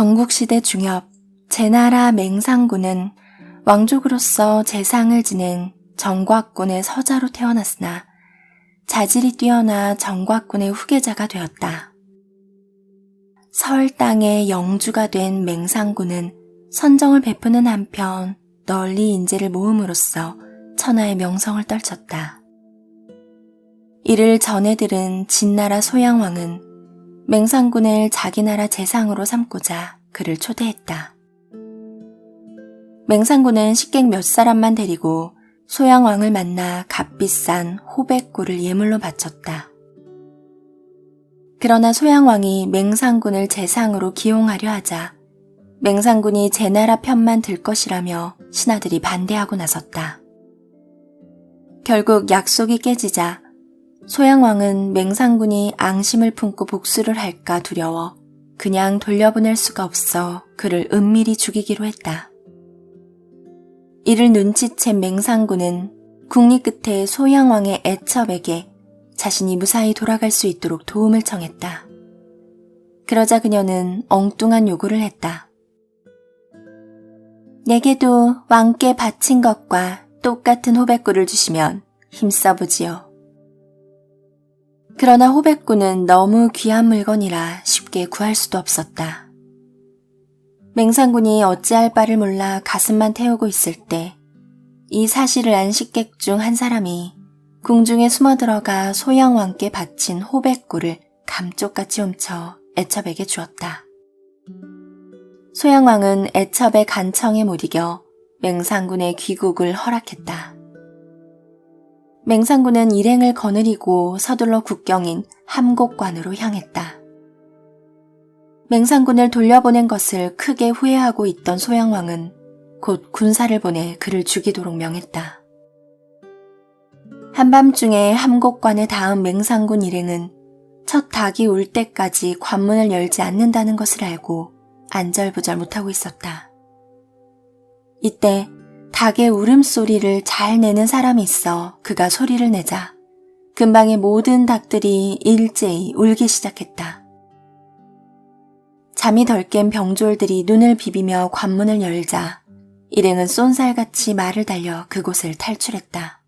전국시대 중엽 제나라 맹상군은 왕족으로서 재상을 지낸 정곽군의 서자로 태어났으나 자질이 뛰어나 정곽군의 후계자가 되었다. 설 땅의 영주가 된 맹상군은 선정을 베푸는 한편 널리 인재를 모음으로써 천하의 명성을 떨쳤다. 이를 전해 들은 진나라 소양왕은 맹상군을 자기 나라 재상으로 삼고자 그를 초대했다. 맹상군은 식객 몇 사람만 데리고 소양왕을 만나 값비싼 호백꿀을 예물로 바쳤다. 그러나 소양왕이 맹상군을 재상으로 기용하려 하자 맹상군이 제 나라 편만 들 것이라며 신하들이 반대하고 나섰다. 결국 약속이 깨지자 소양왕은 맹상군이 앙심을 품고 복수를 할까 두려워 그냥 돌려보낼 수가 없어 그를 은밀히 죽이기로 했다. 이를 눈치챈 맹상군은 국리 끝에 소양왕의 애첩에게 자신이 무사히 돌아갈 수 있도록 도움을 청했다. 그러자 그녀는 엉뚱한 요구를 했다. 내게도 왕께 바친 것과 똑같은 호백꿀을 주시면 힘써보지요. 그러나 호백꿀은 너무 귀한 물건이라 쉽게 구할 수도 없었다. 맹상군이 어찌할 바를 몰라 가슴만 태우고 있을 때 이 사실을 안 식객 중 한 사람이 궁중에 숨어들어가 소양왕께 바친 호백꿀을 감쪽같이 훔쳐 애첩에게 주었다. 소양왕은 애첩의 간청에 못 이겨 맹상군의 귀국을 허락했다. 맹상군은 일행을 거느리고 서둘러 국경인 함곡관으로 향했다. 맹상군을 돌려보낸 것을 크게 후회하고 있던 소양왕은 곧 군사를 보내 그를 죽이도록 명했다. 한밤중에 함곡관에 닿은 맹상군 일행은 첫 닭이 울 때까지 관문을 열지 않는다는 것을 알고 안절부절 못하고 있었다. 이때 닭의 울음소리를 잘 내는 사람이 있어 그가 소리를 내자 근방의 모든 닭들이 일제히 울기 시작했다. 잠이 덜 깬 병졸들이 눈을 비비며 관문을 열자 일행은 쏜살같이 말을 달려 그곳을 탈출했다.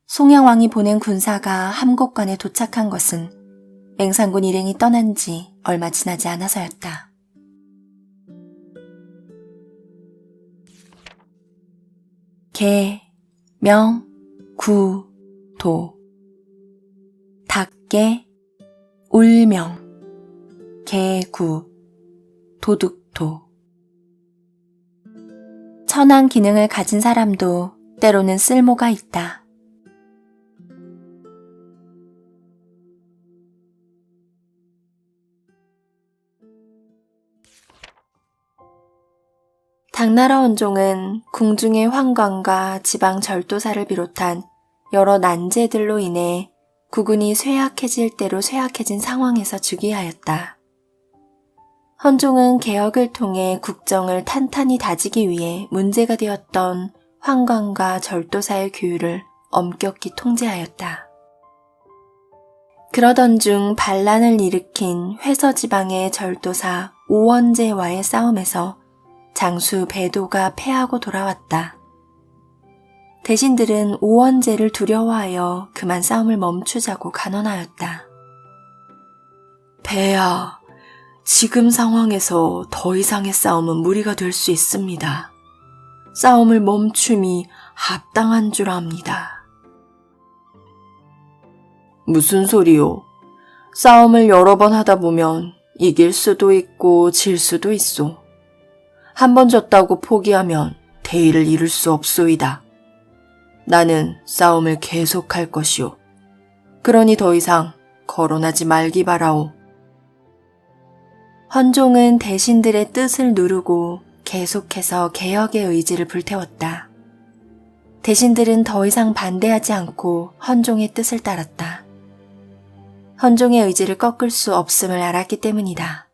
송양왕이 보낸 군사가 함곡관에 도착한 것은 맹상군 일행이 떠난 지 얼마 지나지 않아서였다. 개, 명, 구, 도. 닭개, 울명, 개구, 도둑도. 천한 기능을 가진 사람도 때로는 쓸모가 있다. 당나라 원종은 궁중의 환관과 지방 절도사를 비롯한 여러 난제들로 인해 국군이 쇠약해질 대로 쇠약해진 상황에서 즉위하였다. 헌종은 개혁을 통해 국정을 탄탄히 다지기 위해 문제가 되었던 환관과 절도사의 규율을 엄격히 통제하였다. 그러던 중 반란을 일으킨 회서지방의 절도사 오원제와의 싸움에서 장수 배도가 패하고 돌아왔다. 대신들은 오원제를 두려워하여 그만 싸움을 멈추자고 간언하였다. 배야, 지금 상황에서 더 이상의 싸움은 무리가 될 수 있습니다. 싸움을 멈춤이 합당한 줄 압니다. 무슨 소리요? 싸움을 여러 번 하다 보면 이길 수도 있고 질 수도 있소. 한 번 졌다고 포기하면 대의를 이룰 수 없소이다. 나는 싸움을 계속할 것이오. 그러니 더 이상 거론하지 말기 바라오. 헌종은 대신들의 뜻을 누르고 계속해서 개혁의 의지를 불태웠다. 대신들은 더 이상 반대하지 않고 헌종의 뜻을 따랐다. 헌종의 의지를 꺾을 수 없음을 알았기 때문이다.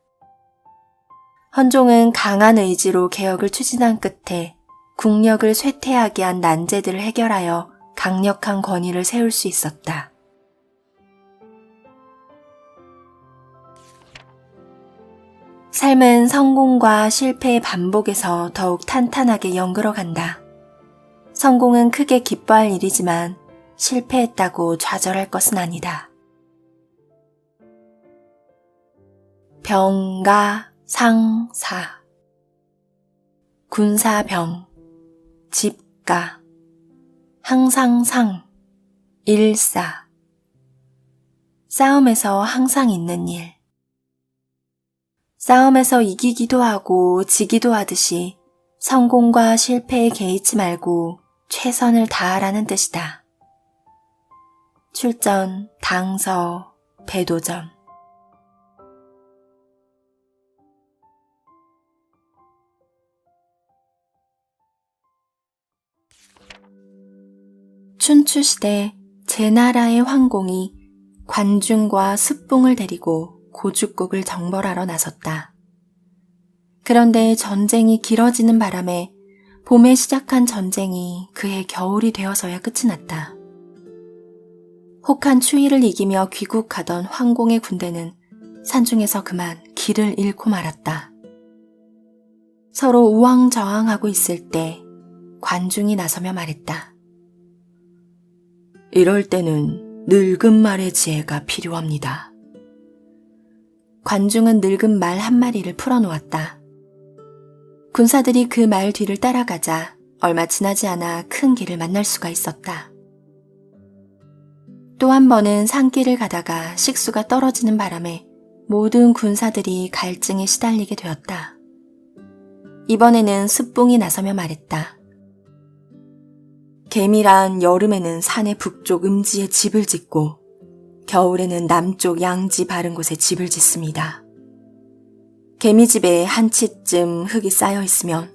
헌종은 강한 의지로 개혁을 추진한 끝에 국력을 쇠퇴하게 한 난제들을 해결하여 강력한 권위를 세울 수 있었다. 삶은 성공과 실패의 반복에서 더욱 탄탄하게 연결어간다. 성공은 크게 기뻐할 일이지만 실패했다고 좌절할 것은 아니다. 병가상사 군사병 집가 항상상 일사 싸움에서 항상 있는 일 싸움에서 이기기도 하고 지기도 하듯이 성공과 실패에 개의치 말고 최선을 다하라는 뜻이다. 출전, 당서, 배도전 춘추시대 제나라의 황공이 관중과 습봉을 데리고 고죽국을 정벌하러 나섰다. 그런데 전쟁이 길어지는 바람에 봄에 시작한 전쟁이 그해 겨울이 되어서야 끝이 났다. 혹한 추위를 이기며 귀국하던 황공의 군대는 산중에서 그만 길을 잃고 말았다. 서로 우왕좌왕하고 있을 때 관중이 나서며 말했다. 이럴 때는 늙은 말의 지혜가 필요합니다. 관중은 늙은 말 한 마리를 풀어놓았다. 군사들이 그 말 뒤를 따라가자 얼마 지나지 않아 큰 길을 만날 수가 있었다. 또 한 번은 산길을 가다가 식수가 떨어지는 바람에 모든 군사들이 갈증에 시달리게 되었다. 이번에는 습봉이 나서며 말했다. 개미란 여름에는 산의 북쪽 음지에 집을 짓고 겨울에는 남쪽 양지 바른 곳에 집을 짓습니다. 개미집에 한 치쯤 흙이 쌓여 있으면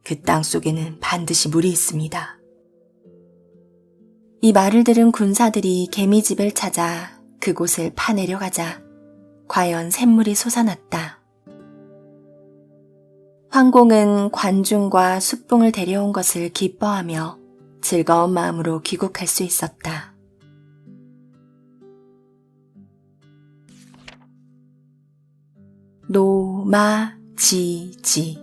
그 땅 속에는 반드시 물이 있습니다. 이 말을 들은 군사들이 개미집을 찾아 그곳을 파내려가자 과연 샘물이 솟아났다. 황공은 관중과 숫봉을 데려온 것을 기뻐하며 즐거운 마음으로 귀국할 수 있었다. 노마지지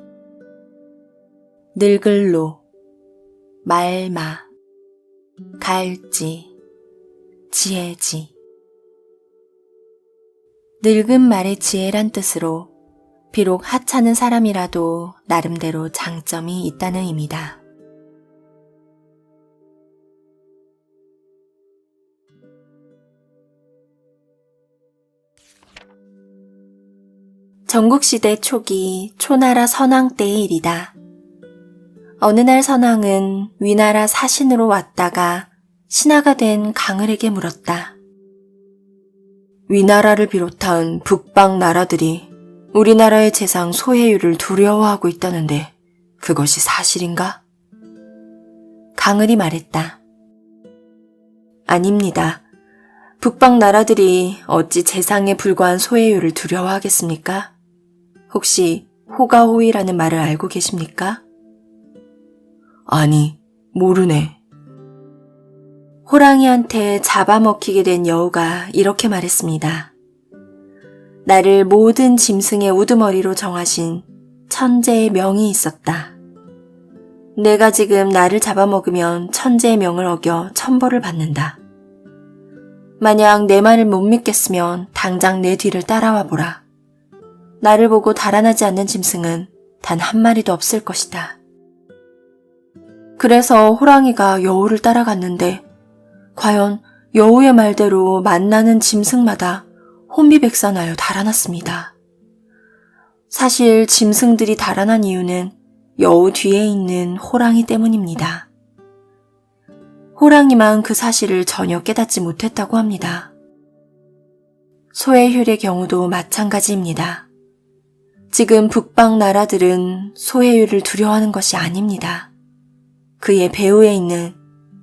늙을로 말마 갈지 지혜지 늙은 말의 지혜란 뜻으로 비록 하찮은 사람이라도 나름대로 장점이 있다는 의미다. 전국시대 초기 초나라 선왕 때의 일이다. 어느 날 선왕은 위나라 사신으로 왔다가 신하가 된 강을에게 물었다. 위나라를 비롯한 북방 나라들이 우리나라의 재상 소해율을 두려워하고 있다는데 그것이 사실인가? 강을이 말했다. 아닙니다. 북방 나라들이 어찌 재상에 불과한 소해율을 두려워하겠습니까? 혹시 호가호위라는 말을 알고 계십니까? 아니, 모르네. 호랑이한테 잡아먹히게 된 여우가 이렇게 말했습니다. 나를 모든 짐승의 우두머리로 정하신 천재의 명이 있었다. 내가 지금 나를 잡아먹으면 천재의 명을 어겨 천벌을 받는다. 만약 내 말을 못 믿겠으면 당장 내 뒤를 따라와 보라. 나를 보고 달아나지 않는 짐승은 단 한 마리도 없을 것이다. 그래서 호랑이가 여우를 따라갔는데 과연 여우의 말대로 만나는 짐승마다 혼비백산하여 달아났습니다. 사실 짐승들이 달아난 이유는 여우 뒤에 있는 호랑이 때문입니다. 호랑이만 그 사실을 전혀 깨닫지 못했다고 합니다. 소해율의 경우도 마찬가지입니다. 지금 북방 나라들은 소해율을 두려워하는 것이 아닙니다. 그의 배후에 있는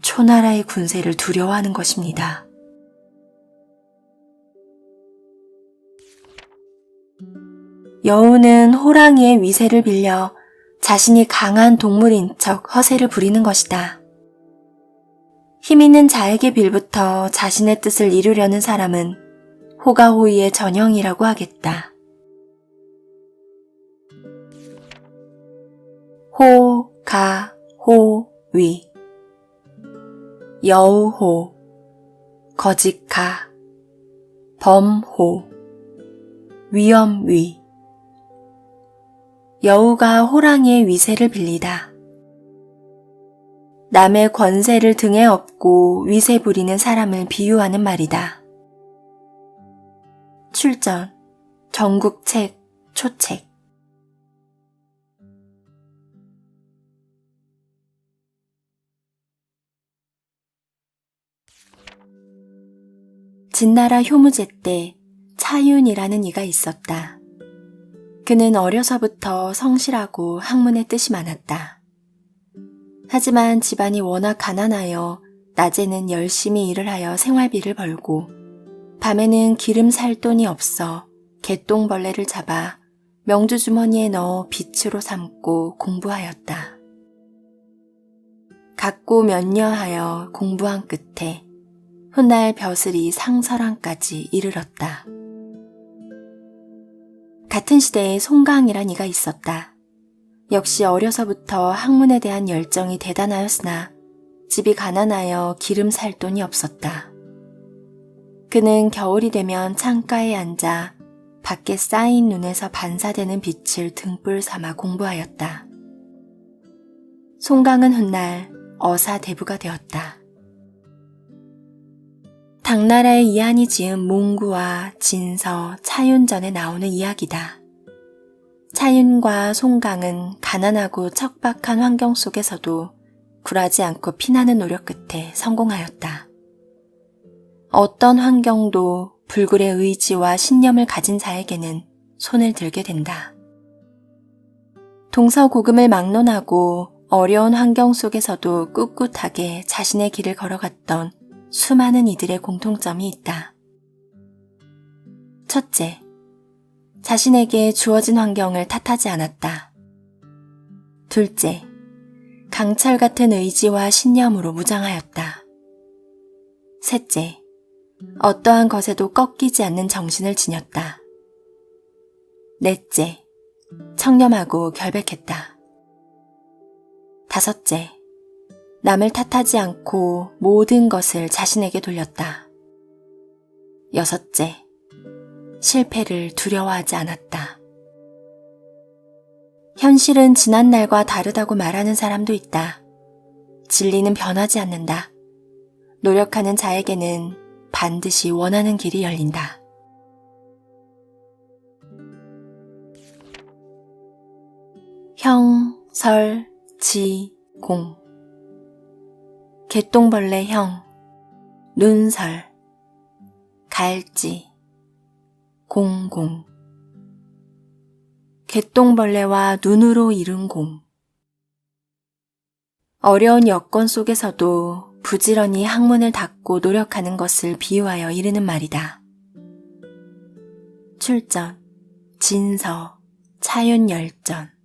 초나라의 군세를 두려워하는 것입니다. 여우는 호랑이의 위세를 빌려 자신이 강한 동물인 척 허세를 부리는 것이다. 힘 있는 자에게 빌부터 자신의 뜻을 이루려는 사람은 호가호위의 전형이라고 하겠다. 호, 가, 호, 위. 여우호, 거짓가, 범호, 위엄위. 여우가 호랑이의 위세를 빌리다. 남의 권세를 등에 업고 위세 부리는 사람을 비유하는 말이다. 출전, 전국책, 초책. 진나라 효무제 때 차윤이라는 이가 있었다. 그는 어려서부터 성실하고 학문의 뜻이 많았다. 하지만 집안이 워낙 가난하여 낮에는 열심히 일을 하여 생활비를 벌고 밤에는 기름 살 돈이 없어 개똥벌레를 잡아 명주 주머니에 넣어 빛으로 삼고 공부하였다. 각고 면녀하여 공부한 끝에 훗날 벼슬이 상설왕까지 이르렀다. 같은 시대에 송강이란 이가 있었다. 역시 어려서부터 학문에 대한 열정이 대단하였으나 집이 가난하여 기름 살 돈이 없었다. 그는 겨울이 되면 창가에 앉아 밖에 쌓인 눈에서 반사되는 빛을 등불 삼아 공부하였다. 송강은 훗날 어사대부가 되었다. 당나라의 이한이 지은 몽구와 진서, 차윤전에 나오는 이야기다. 차윤과 송강은 가난하고 척박한 환경 속에서도 굴하지 않고 피나는 노력 끝에 성공하였다. 어떤 환경도 불굴의 의지와 신념을 가진 자에게는 손을 들게 된다. 동서고금을 막론하고 어려운 환경 속에서도 꿋꿋하게 자신의 길을 걸어갔던 수많은 이들의 공통점이 있다. 첫째, 자신에게 주어진 환경을 탓하지 않았다. 둘째, 강철 같은 의지와 신념으로 무장하였다. 셋째, 어떠한 것에도 꺾이지 않는 정신을 지녔다. 넷째, 청렴하고 결백했다. 다섯째, 남을 탓하지 않고 모든 것을 자신에게 돌렸다. 여섯째, 실패를 두려워하지 않았다. 현실은 지난날과 다르다고 말하는 사람도 있다. 진리는 변하지 않는다. 노력하는 자에게는 반드시 원하는 길이 열린다. 형, 설, 지, 공. 개똥벌레 형, 눈설, 갈지, 공공. 개똥벌레와 눈으로 이룬 공. 어려운 여건 속에서도 부지런히 학문을 닦고 노력하는 것을 비유하여 이르는 말이다. 출전, 진서, 차윤열전.